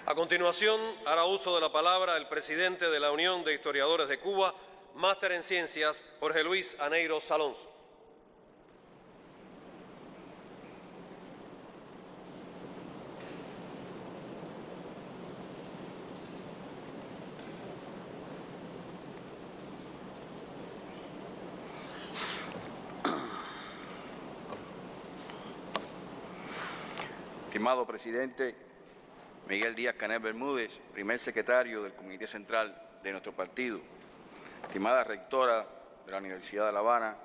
A continuación, hará uso de la palabra el presidente de la Unión de Historiadores de Cuba, máster en Ciencias, Jorge Luis Aneiros Alonso. Estimado presidente Miguel Díaz-Canel Bermúdez, primer secretario del Comité Central de nuestro partido, estimada rectora de la Universidad de La Habana,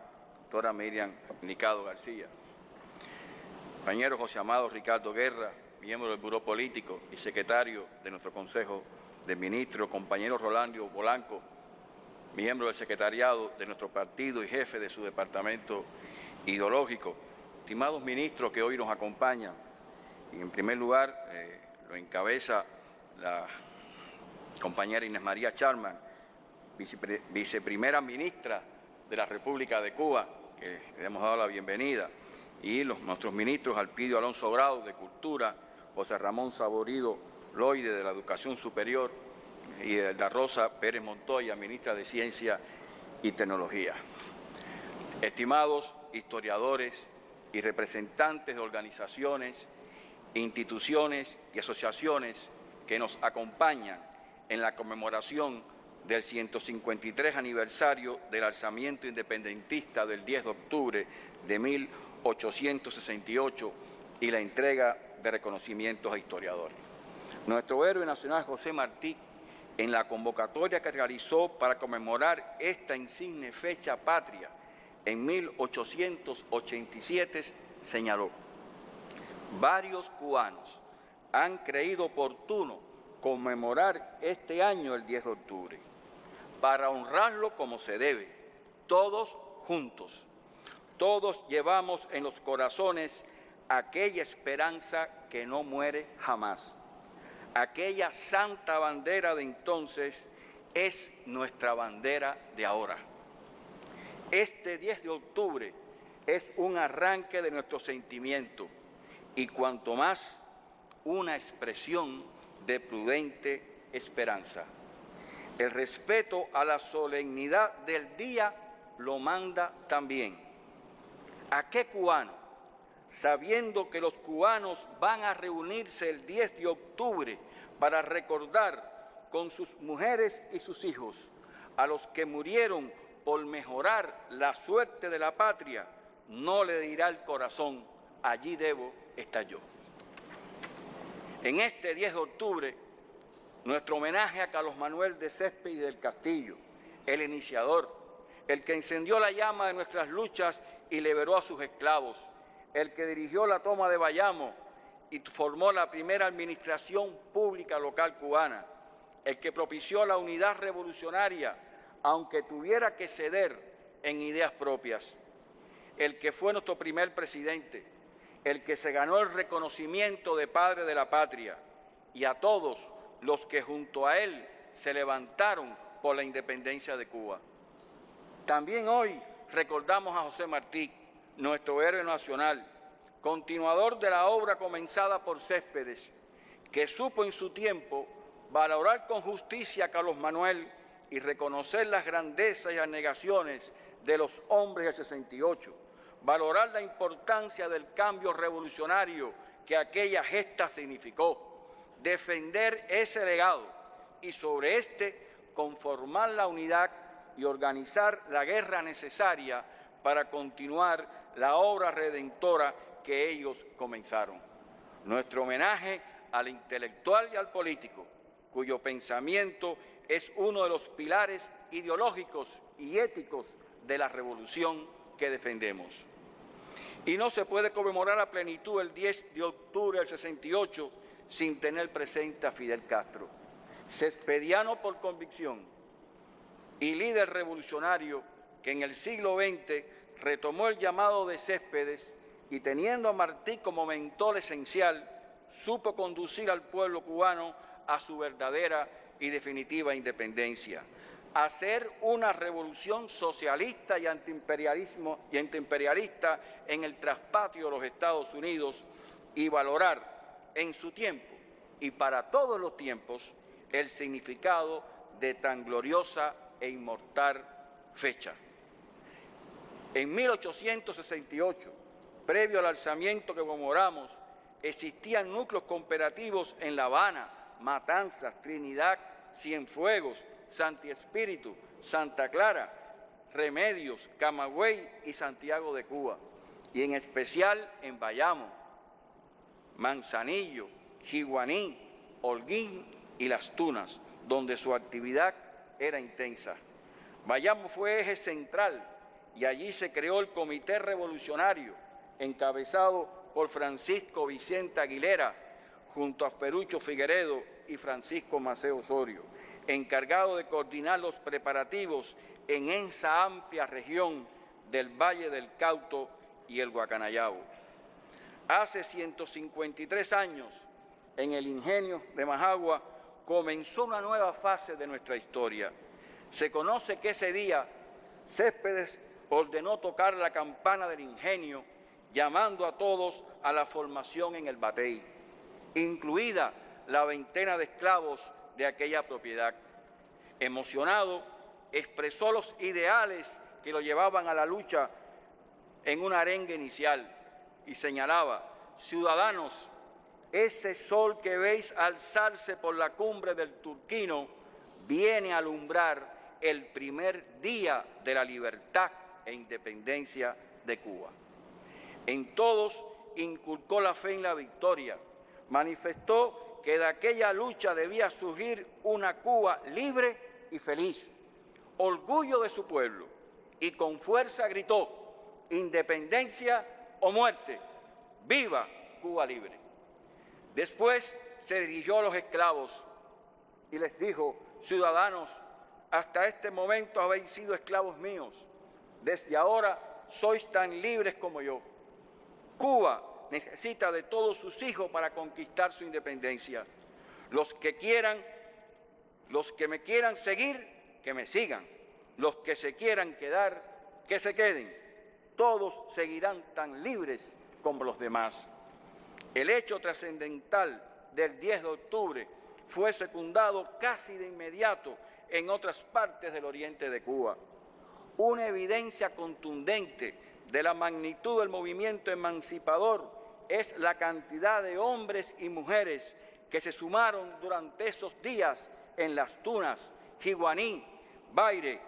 doctora Miriam Nicado García, compañero José Amado Ricardo Guerra, miembro del Buró Político y secretario de nuestro Consejo de Ministros, compañero Rolando Polanco, miembro del secretariado de nuestro partido y jefe de su departamento ideológico, estimados ministros que hoy nos acompañan, y en primer lugar lo encabeza la compañera Inés María Charman, viceprimera ministra de la República de Cuba, que le hemos dado la bienvenida, y nuestros ministros Alpidio Alonso Grau, de Cultura, José Ramón Saborido Loide, de la Educación Superior, y Elda Rosa Pérez Montoya, ministra de Ciencia y Tecnología. Estimados historiadores y representantes de organizaciones, instituciones y asociaciones que nos acompañan en la conmemoración del 153 aniversario del alzamiento independentista del 10 de octubre de 1868 y la entrega de reconocimientos a historiadores. Nuestro héroe nacional José Martí, en la convocatoria que realizó para conmemorar esta insigne fecha patria en 1887, señaló: varios cubanos han creído oportuno conmemorar este año el 10 de octubre para honrarlo como se debe, todos juntos. Todos llevamos en los corazones aquella esperanza que no muere jamás. Aquella santa bandera de entonces es nuestra bandera de ahora. Este 10 de octubre es un arranque de nuestro sentimiento y cuanto más una expresión de prudente esperanza. El respeto a la solemnidad del día lo manda también. ¿A qué cubano, sabiendo que los cubanos van a reunirse el 10 de octubre para recordar con sus mujeres y sus hijos a los que murieron por mejorar la suerte de la patria, no le dirá el corazón: allí debo estar yo? En este 10 de octubre, nuestro homenaje a Carlos Manuel de Céspedes y del Castillo, el iniciador, el que encendió la llama de nuestras luchas y liberó a sus esclavos, el que dirigió la toma de Bayamo y formó la primera administración pública local cubana, el que propició la unidad revolucionaria, aunque tuviera que ceder en ideas propias, el que fue nuestro primer presidente, el que se ganó el reconocimiento de padre de la patria, y a todos los que junto a él se levantaron por la independencia de Cuba. También hoy recordamos a José Martí, nuestro héroe nacional, continuador de la obra comenzada por Céspedes, que supo en su tiempo valorar con justicia a Carlos Manuel y reconocer las grandezas y abnegaciones de los hombres del 68, valorar la importancia del cambio revolucionario que aquella gesta significó, defender ese legado y sobre este conformar la unidad y organizar la guerra necesaria para continuar la obra redentora que ellos comenzaron. Nuestro homenaje al intelectual y al político, cuyo pensamiento es uno de los pilares ideológicos y éticos de la revolución que defendemos. Y no se puede conmemorar a plenitud el 10 de octubre del 68 sin tener presente a Fidel Castro, cespediano por convicción y líder revolucionario que en el siglo XX retomó el llamado de Céspedes y, teniendo a Martí como mentor esencial, supo conducir al pueblo cubano a su verdadera y definitiva independencia, hacer una revolución socialista y antiimperialista en el traspatio de los Estados Unidos y valorar en su tiempo y para todos los tiempos el significado de tan gloriosa e inmortal fecha. En 1868, previo al alzamiento que conmemoramos, existían núcleos cooperativos en La Habana, Matanzas, Trinidad, Cienfuegos, Santi Espíritu, Santa Clara, Remedios, Camagüey y Santiago de Cuba, y en especial en Bayamo, Manzanillo, Jiguaní, Holguín y Las Tunas, donde su actividad era intensa. Bayamo fue eje central y allí se creó el Comité Revolucionario, encabezado por Francisco Vicente Aguilera, junto a Perucho Figueredo y Francisco Maceo Osorio, encargado de coordinar los preparativos en esa amplia región del Valle del Cauto y el Guacanayabo. Hace 153 años, en el ingenio de Majagua, comenzó una nueva fase de nuestra historia. Se conoce que ese día Céspedes ordenó tocar la campana del ingenio, llamando a todos a la formación en el batey, incluida la veintena de esclavos de aquella propiedad. Emocionado, expresó los ideales que lo llevaban a la lucha en una arenga inicial y señalaba: ciudadanos, ese sol que veis alzarse por la cumbre del Turquino viene a alumbrar el primer día de la libertad e independencia de Cuba. En todos inculcó la fe en la victoria, manifestó que de aquella lucha debía surgir una Cuba libre y feliz, orgullo de su pueblo, y con fuerza gritó: independencia o muerte, ¡viva Cuba libre! Después se dirigió a los esclavos y les dijo: ciudadanos, hasta este momento habéis sido esclavos míos, desde ahora sois tan libres como yo. Cuba necesita de todos sus hijos para conquistar su independencia. Los que me quieran seguir, que me sigan. Los que se quieran quedar, que se queden. Todos seguirán tan libres como los demás. El hecho trascendental del 10 de octubre fue secundado casi de inmediato en otras partes del oriente de Cuba. Una evidencia contundente de la magnitud del movimiento emancipador es la cantidad de hombres y mujeres que se sumaron durante esos días en Las Tunas, Jiguaní, Baire,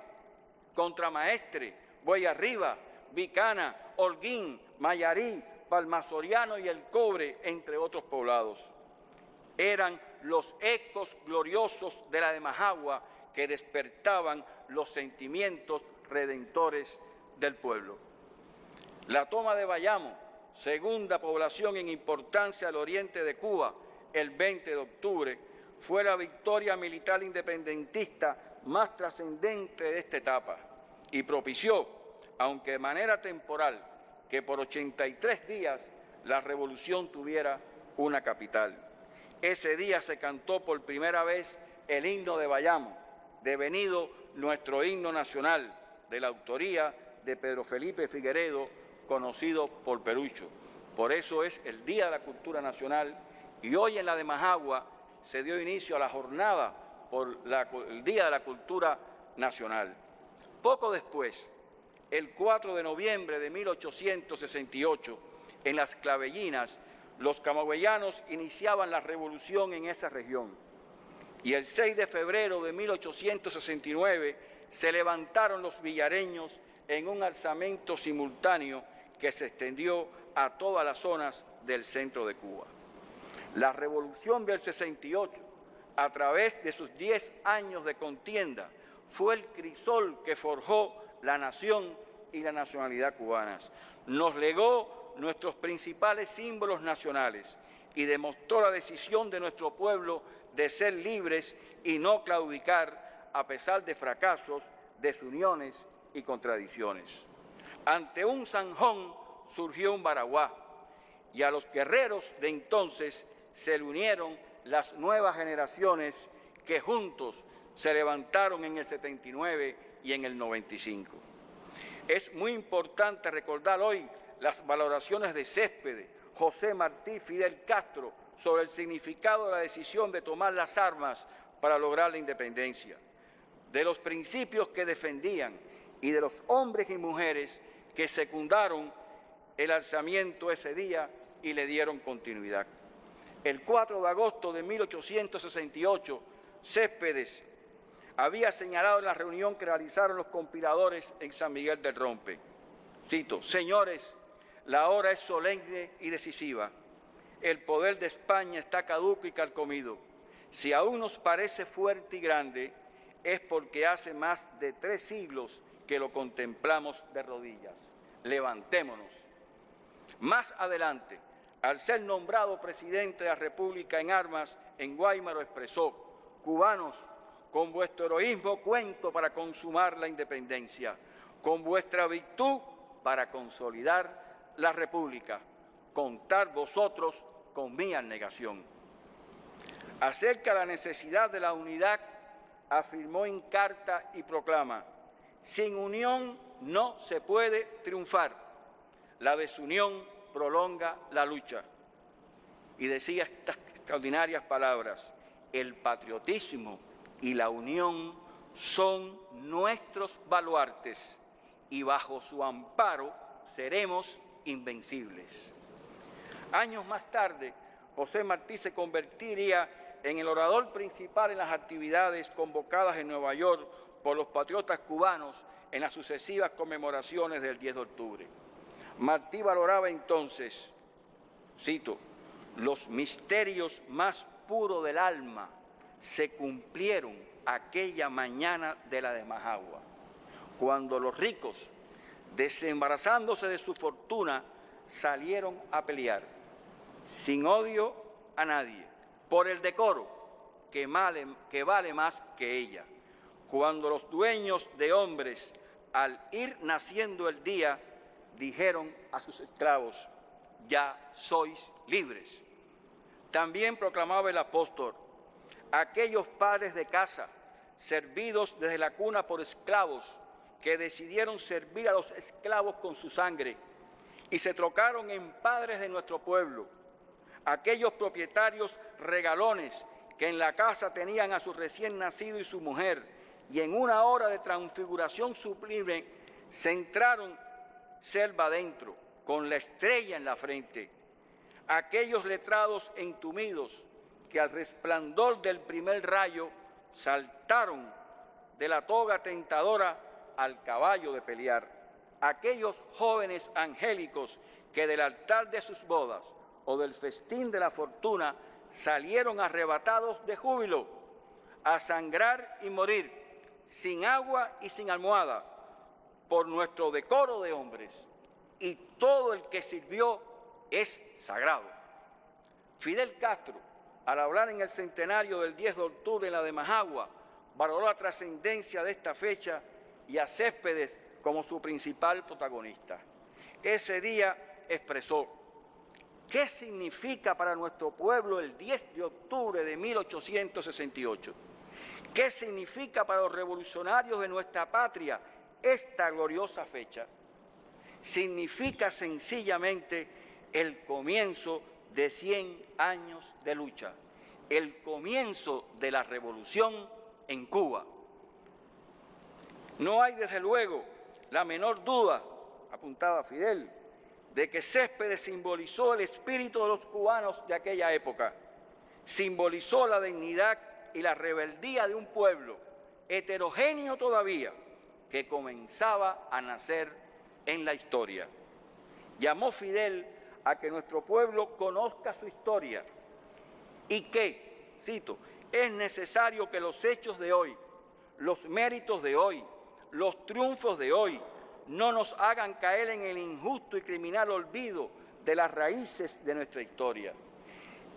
Contramaestre, Buey Arriba, Vicana, Holguín, Mayarí, Palmasoriano y El Cobre, entre otros poblados. Eran los ecos gloriosos de la de Majagua que despertaban los sentimientos redentores del pueblo. La toma de Bayamo, segunda población en importancia al oriente de Cuba, el 20 de octubre, fue la victoria militar independentista más trascendente de esta etapa y propició, aunque de manera temporal, que por 83 días la revolución tuviera una capital. Ese día se cantó por primera vez el himno de Bayamo, devenido nuestro himno nacional, de la autoría de Pedro Felipe Figueredo, conocido por Perucho. Por eso es el Día de la Cultura Nacional, y hoy en la de Majagua se dio inicio a la jornada por el Día de la Cultura Nacional. Poco después, el 4 de noviembre de 1868, en Las Clavellinas, los camagüeyanos iniciaban la revolución en esa región. Y el 6 de febrero de 1869 se levantaron los villareños en un alzamiento simultáneo que se extendió a todas las zonas del centro de Cuba. La revolución del 68, a través de sus 10 años de contienda, fue el crisol que forjó la nación y la nacionalidad cubanas. Nos legó nuestros principales símbolos nacionales y demostró la decisión de nuestro pueblo de ser libres y no claudicar a pesar de fracasos, desuniones y contradicciones. Ante un zanjón surgió un Baraguá, y a los guerreros de entonces se le unieron las nuevas generaciones que juntos se levantaron en el 79 y en el 95. Es muy importante recordar hoy las valoraciones de Céspedes, José Martí, Fidel Castro, sobre el significado de la decisión de tomar las armas para lograr la independencia, de los principios que defendían y de los hombres y mujeres que secundaron el alzamiento ese día y le dieron continuidad. El 4 de agosto de 1868, Céspedes había señalado en la reunión que realizaron los conspiradores en San Miguel del Rompe. Cito: señores, la hora es solemne y decisiva. El poder de España está caduco y carcomido. Si aún nos parece fuerte y grande, es porque hace más de 3 siglos que lo contemplamos de rodillas. Levantémonos. Más adelante, al ser nombrado presidente de la República en armas, en Guaymaro expresó: cubanos, con vuestro heroísmo cuento para consumar la independencia, con vuestra virtud para consolidar la República. Contad vosotros con mi abnegación. Acerca de la necesidad de la unidad, afirmó en carta y proclama: sin unión no se puede triunfar. La desunión prolonga la lucha. Y decía estas extraordinarias palabras: el patriotismo y la unión son nuestros baluartes y bajo su amparo seremos invencibles. Años más tarde, José Martí se convertiría en el orador principal en las actividades convocadas en Nueva York por los patriotas cubanos en las sucesivas conmemoraciones del 10 de octubre. Martí valoraba entonces, cito: los misterios más puros del alma se cumplieron aquella mañana de la de Majagua, cuando los ricos, desembarazándose de su fortuna, salieron a pelear, sin odio a nadie, por el decoro que vale más que ella. Cuando los dueños de hombres, al ir naciendo el día, dijeron a sus esclavos: ya sois libres. También proclamaba el apóstol: aquellos padres de casa, servidos desde la cuna por esclavos, que decidieron servir a los esclavos con su sangre y se trocaron en padres de nuestro pueblo. Aquellos propietarios regalones que en la casa tenían a su recién nacido y su mujer, y en una hora de transfiguración sublime se entraron selva adentro, con la estrella en la frente. Aquellos letrados entumidos que al resplandor del primer rayo saltaron de la toga tentadora al caballo de pelear. Aquellos jóvenes angélicos que del altar de sus bodas o del festín de la fortuna salieron arrebatados de júbilo a sangrar y morir, sin agua y sin almohada, por nuestro decoro de hombres, y todo el que sirvió es sagrado. Fidel Castro, al hablar en el centenario del 10 de octubre en la de Majagua, valoró la trascendencia de esta fecha y a Céspedes como su principal protagonista. Ese día expresó: ¿qué significa para nuestro pueblo el 10 de octubre de 1868? ¿Qué significa para los revolucionarios de nuestra patria esta gloriosa fecha? Significa sencillamente el comienzo de 100 años de lucha, el comienzo de la revolución en Cuba. No hay, desde luego, la menor duda, apuntaba Fidel, de que Céspedes simbolizó el espíritu de los cubanos de aquella época, simbolizó la dignidad y la rebeldía de un pueblo heterogéneo todavía, que comenzaba a nacer en la historia. Llamó Fidel a que nuestro pueblo conozca su historia y que, cito, es necesario que los hechos de hoy, los méritos de hoy, los triunfos de hoy, no nos hagan caer en el injusto y criminal olvido de las raíces de nuestra historia.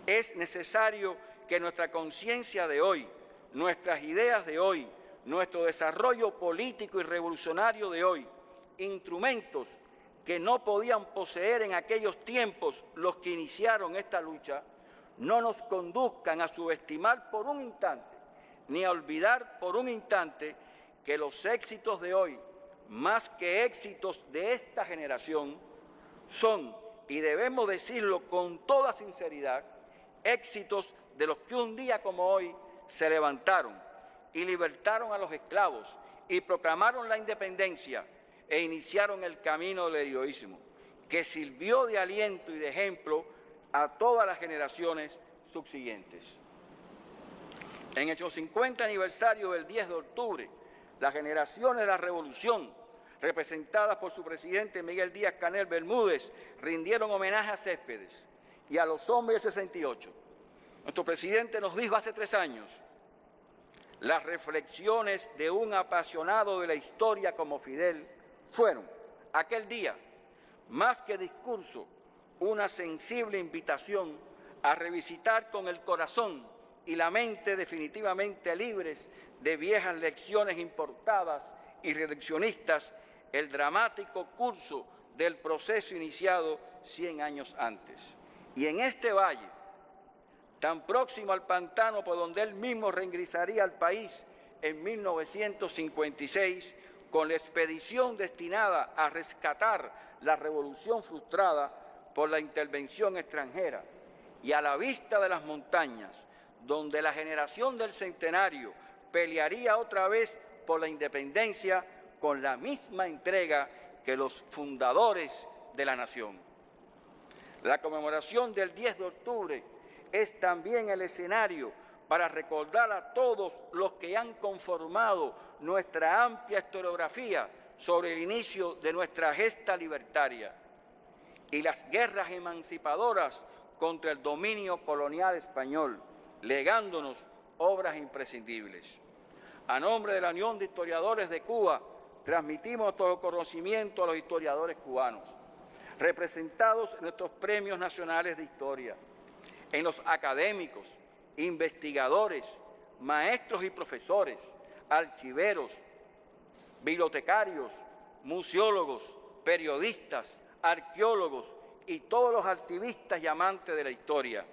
Es necesario que nuestra conciencia de hoy, nuestras ideas de hoy, nuestro desarrollo político y revolucionario de hoy, instrumentos que no podían poseer en aquellos tiempos los que iniciaron esta lucha, no nos conduzcan a subestimar por un instante, ni a olvidar por un instante que los éxitos de hoy, más que éxitos de esta generación, son, y debemos decirlo con toda sinceridad, éxitos de los que un día como hoy se levantaron y libertaron a los esclavos y proclamaron la independencia e iniciaron el camino del heroísmo, que sirvió de aliento y de ejemplo a todas las generaciones subsiguientes. En el 50 aniversario del 10 de octubre, las generaciones de la Revolución, representadas por su presidente Miguel Díaz-Canel Bermúdez, rindieron homenaje a Céspedes y a los hombres del 68. Nuestro presidente nos dijo hace 3 años: las reflexiones de un apasionado de la historia como Fidel fueron, aquel día, más que discurso, una sensible invitación a revisitar con el corazón y la mente definitivamente libres de viejas lecciones importadas y reduccionistas el dramático curso del proceso iniciado 100 años antes. Y en este valle, tan próximo al pantano por donde él mismo reingresaría al país en 1956, con la expedición destinada a rescatar la revolución frustrada por la intervención extranjera, y a la vista de las montañas, donde la generación del centenario pelearía otra vez por la independencia con la misma entrega que los fundadores de la nación. La conmemoración del 10 de octubre es también el escenario para recordar a todos los que han conformado nuestra amplia historiografía sobre el inicio de nuestra gesta libertaria y las guerras emancipadoras contra el dominio colonial español, legándonos obras imprescindibles. A nombre de la Unión de Historiadores de Cuba, transmitimos todo conocimiento a los historiadores cubanos, representados en nuestros premios nacionales de historia, en los académicos, investigadores, maestros y profesores, archiveros, bibliotecarios, museólogos, periodistas, arqueólogos y todos los activistas y amantes de la historia,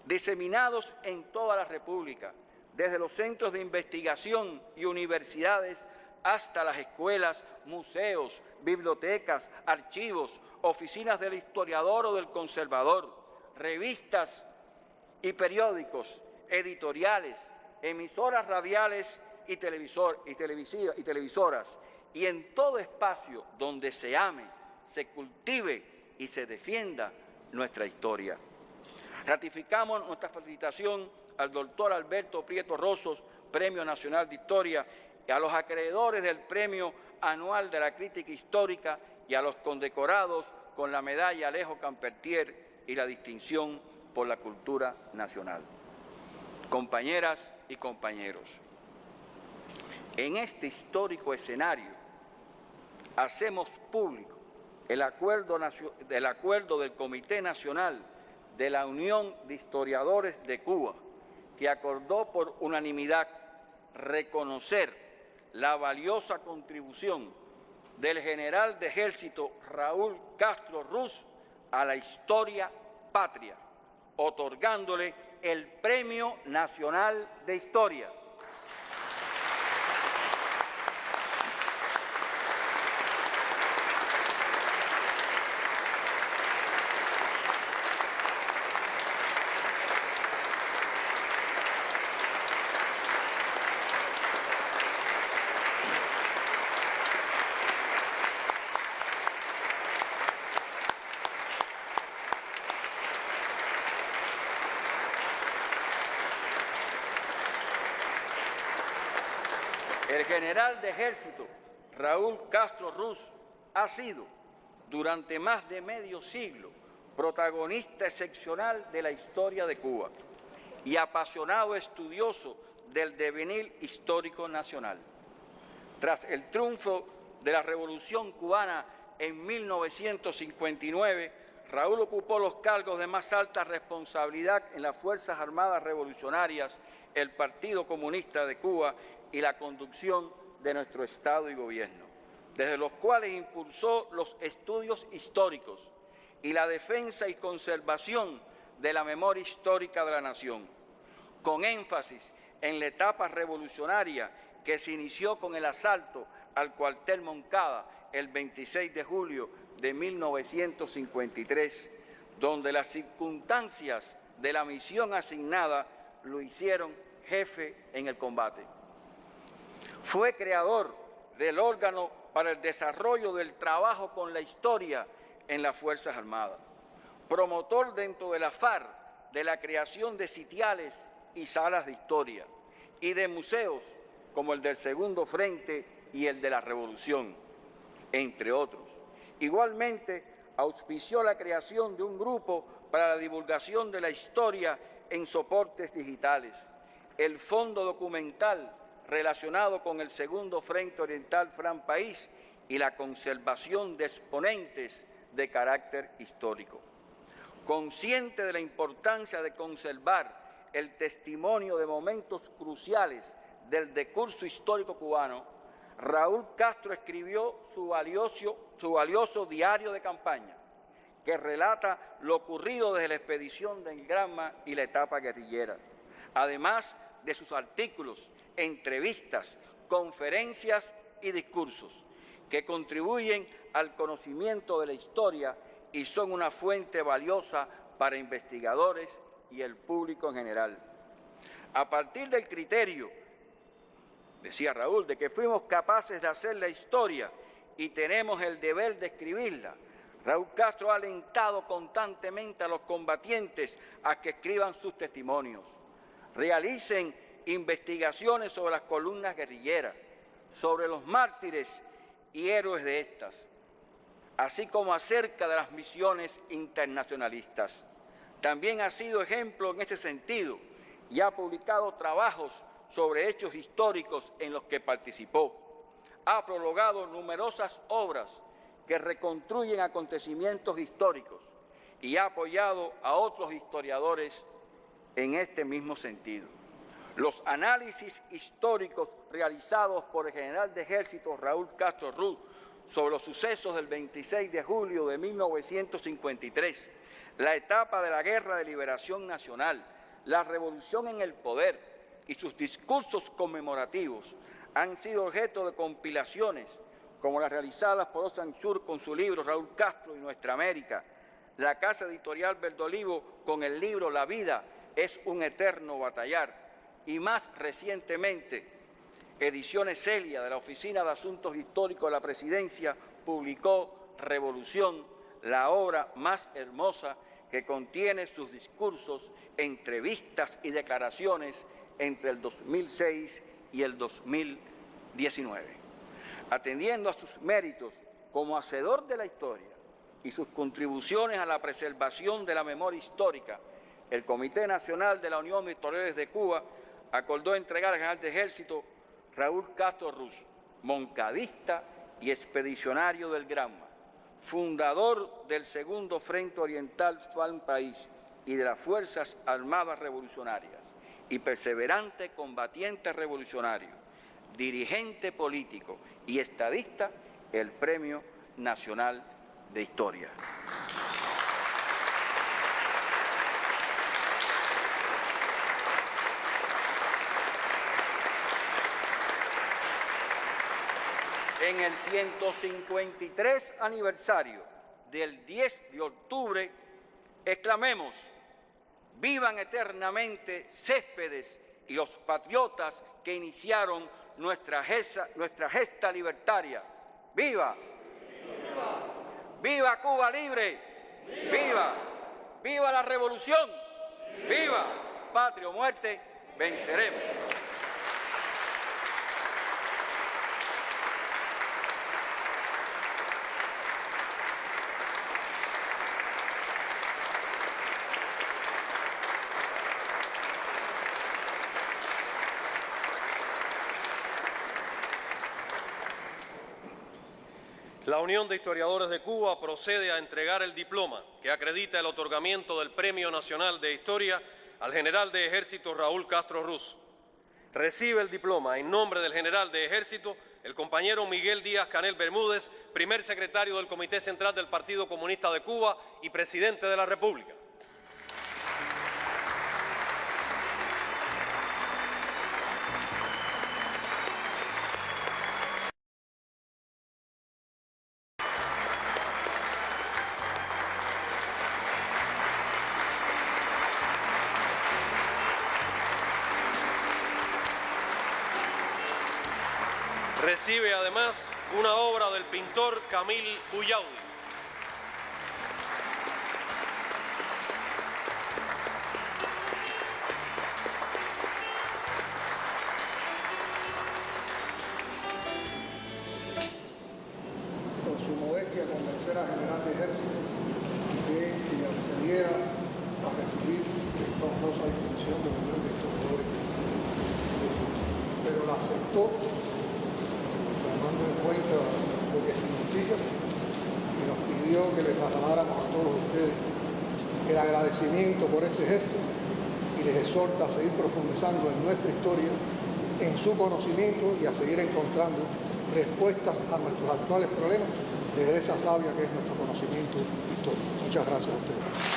diseminados en toda la República, desde los centros de investigación y universidades hasta las escuelas, museos, bibliotecas, archivos, oficinas del historiador o del conservador, revistas y periódicos, editoriales, emisoras radiales y televisoras, y en todo espacio donde se ame, se cultive y se defienda nuestra historia. Ratificamos nuestra felicitación al doctor Alberto Prieto Rosos, Premio Nacional de Historia, y a los acreedores del Premio Anual de la Crítica Histórica y a los condecorados con la medalla Alejo Campertier y la distinción por la cultura nacional. Compañeras y compañeros, en este histórico escenario hacemos público el acuerdo del Comité Nacional de la Unión de Historiadores de Cuba, que acordó por unanimidad reconocer la valiosa contribución del general de ejército Raúl Castro Ruz a la historia patria, otorgándole el Premio Nacional de Historia. El general de ejército Raúl Castro Ruz ha sido, durante más de medio siglo, protagonista excepcional de la historia de Cuba y apasionado estudioso del devenir histórico nacional. Tras el triunfo de la Revolución Cubana en 1959, Raúl ocupó los cargos de más alta responsabilidad en las Fuerzas Armadas Revolucionarias, el Partido Comunista de Cuba y la conducción de nuestro Estado y Gobierno, desde los cuales impulsó los estudios históricos y la defensa y conservación de la memoria histórica de la nación, con énfasis en la etapa revolucionaria que se inició con el asalto al cuartel Moncada el 26 de julio de 1953, donde las circunstancias de la misión asignada lo hicieron jefe en el combate. Fue creador del órgano para el desarrollo del trabajo con la historia en las Fuerzas Armadas, promotor dentro de la FARC de la creación de sitiales y salas de historia y de museos como el del Segundo Frente y el de la Revolución, entre otros. Igualmente, auspició la creación de un grupo para la divulgación de la historia en soportes digitales, el Fondo Documental relacionado con el Segundo Frente Oriental Fran País y la conservación de exponentes de carácter histórico. Consciente de la importancia de conservar el testimonio de momentos cruciales del decurso histórico cubano, Raúl Castro escribió su valioso diario de campaña, que relata lo ocurrido desde la expedición del Granma y la etapa guerrillera, además de sus artículos, entrevistas, conferencias y discursos, que contribuyen al conocimiento de la historia y son una fuente valiosa para investigadores y el público en general. A partir del criterio, decía Raúl, de que fuimos capaces de hacer la historia y tenemos el deber de escribirla, Raúl Castro ha alentado constantemente a los combatientes a que escriban sus testimonios, realicen investigaciones sobre las columnas guerrilleras, sobre los mártires y héroes de estas, así como acerca de las misiones internacionalistas. También ha sido ejemplo en ese sentido y ha publicado trabajos sobre hechos históricos en los que participó. Ha prologado numerosas obras que reconstruyen acontecimientos históricos y ha apoyado a otros historiadores en este mismo sentido. Los análisis históricos realizados por el general de ejército Raúl Castro Ruz sobre los sucesos del 26 de julio de 1953, la etapa de la Guerra de Liberación Nacional, la revolución en el poder y sus discursos conmemorativos han sido objeto de compilaciones como las realizadas por Osan Sur con su libro Raúl Castro y Nuestra América, la Casa Editorial Verdolivo con el libro La vida es un eterno batallar y más recientemente Ediciones Celia de la Oficina de Asuntos Históricos de la Presidencia publicó Revolución, la obra más hermosa que contiene sus discursos, entrevistas y declaraciones entre el 2006 y el 2019. Atendiendo a sus méritos como hacedor de la historia y sus contribuciones a la preservación de la memoria histórica, el Comité Nacional de la Unión de Historiadores de Cuba acordó entregar al general de ejército Raúl Castro Ruz, moncadista y expedicionario del Granma, fundador del Segundo Frente Oriental Fran País y de las Fuerzas Armadas Revolucionarias, y perseverante combatiente revolucionario, dirigente político y estadista, el Premio Nacional de Historia. En el 153 aniversario del 10 de octubre, exclamemos: ¡vivan eternamente Céspedes y los patriotas que iniciaron nuestra gesta libertaria! ¡Viva! ¡Viva! ¡Viva Cuba libre! ¡Viva! ¡Viva! ¡Viva la revolución! ¡Viva! Patria o muerte, venceremos. La Unión de Historiadores de Cuba procede a entregar el diploma que acredita el otorgamiento del Premio Nacional de Historia al general de Ejército Raúl Castro Ruz. Recibe el diploma en nombre del general de Ejército el compañero Miguel Díaz-Canel Bermúdez, primer secretario del Comité Central del Partido Comunista de Cuba y presidente de la República. Recibe además una obra del pintor Camille Buyaudi. Con su modestia convencer al general de ejército de que accediera a recibir esta honrosa distinción de la Unión de Historiadores, pero la aceptó tomando en cuenta lo que significa y nos pidió que le trasladáramos a todos ustedes el agradecimiento por ese gesto y les exhorta a seguir profundizando en nuestra historia, en su conocimiento y a seguir encontrando respuestas a nuestros actuales problemas desde esa savia que es nuestro conocimiento histórico. Muchas gracias a ustedes.